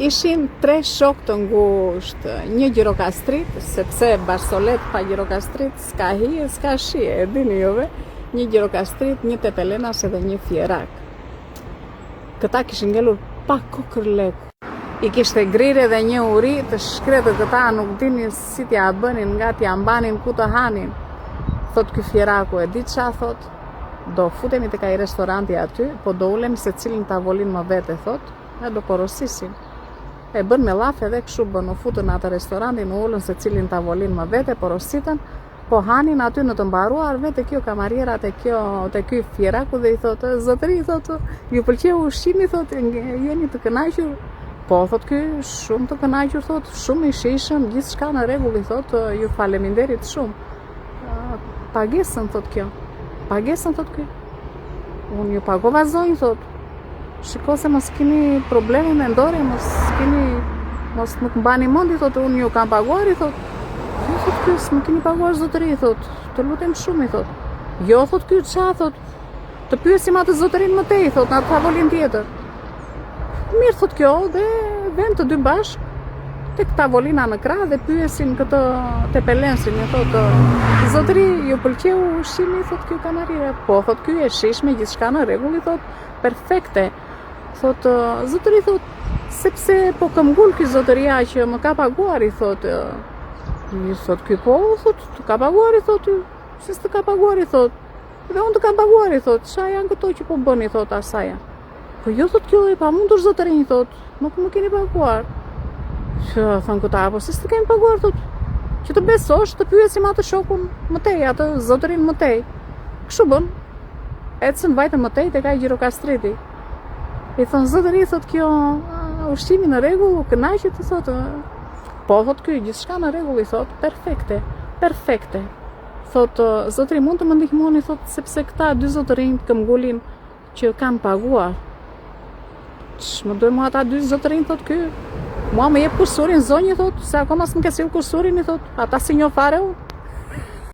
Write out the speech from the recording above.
Ishin 3 shok të ngushtë, një gjirokastrit, sepse Barsolet pa gjirokastrit s'ka hije, s'ka shije, e dini juve, një gjirokastrit, një tepelenas edhe një fjerak. Këta kishin ngelur pa kokër leku. I kishte grirë edhe një uri të shkretë, këta nuk dinin si t'ja bënin, nga t'ja mbanin ku të hanin. Thot ky fjeraku, e di qa thot, do futemi të kaj restoranti aty, po do ulemi se cilin tavolin më vete, thot, e do porosisim. E bën me laf edhe kështu bën, u futën atë restorantin, u ullën se cilin tavolin më vete, porositën, po hanin aty në të mbaruar, vete kjo kamarjera te ky fjeraku dhe i thotë, zotëri, thotë, ju pëlqeu ushqimi, thotë, jeni të kënaqur? Po, thotë ky, shumë të kënaqur, thotë, shumë i shishëm, gjithçka në rregull, i thotë, ju faleminderit shumë. Pagesën, thotë kjo. Pagesën, thotë ky. Unë ju pagova zonjë, thotë. Shiko se mos keni probleme mendore, mos nuk mbani mendi, thotë, unë ju kam paguar, i thotë. Jo, thotë ky, s'më keni paguar zotëri, thotë, të lutem shumë, i thotë. Jo, thotë ky, qa, thotë, të pyesim atë zotërin më tej, thotë, në atë tavolin tjetër. Mirë, thotë kjo, dhe vend të dy bashkë, tek tavolina në krah dhe pyesin këtë tepelensin, i thotë, zotëri, ju pëlqeu ushqimi, thotë ky kamarire. Po, thotë ky, e shishme, gjithçka në rregull, i thotë, perfekte. Thotë, zotëri, thotë, sepse po kam ngul ky zotëria që më ka paguar, i thotë. I thotë ky, po, thotë, të ka paguar, i thotë, si s'të ka paguar, i thotë. Dhe unë të kam paguar, i thotë, qa janë këto që po bën, i thotë asaja. Po jo, thotë kjo, e pa mundur zotërin, i thotë, nuk më keni paguar. Që, thënë këta, po si s'të kemi paguar, thotë, që të besosh, të pyesim atë shokun më tej, atë zotërin më tej. Kështu bën, ecën vajtën më tej tek ai gjirokastriti. I thonë, zotëri, thotë kjo, ushqimi në rregull, u kënaqet, i thotë. Po, thotë ky, gjithçka në rregull, i thotë, perfekte, perfekte. Thotë, zotëri, mund të më ndihmoni, thotë, sepse këta dy zotërinj këmbgulin që kanë paguar. Ç'më duhet mua ata dy zotërinj, thotë ky. Mua më jep kursurin zonjë, thotë, se akoma s'më ke sill kursurin, i thotë, ata si njoh fare unë.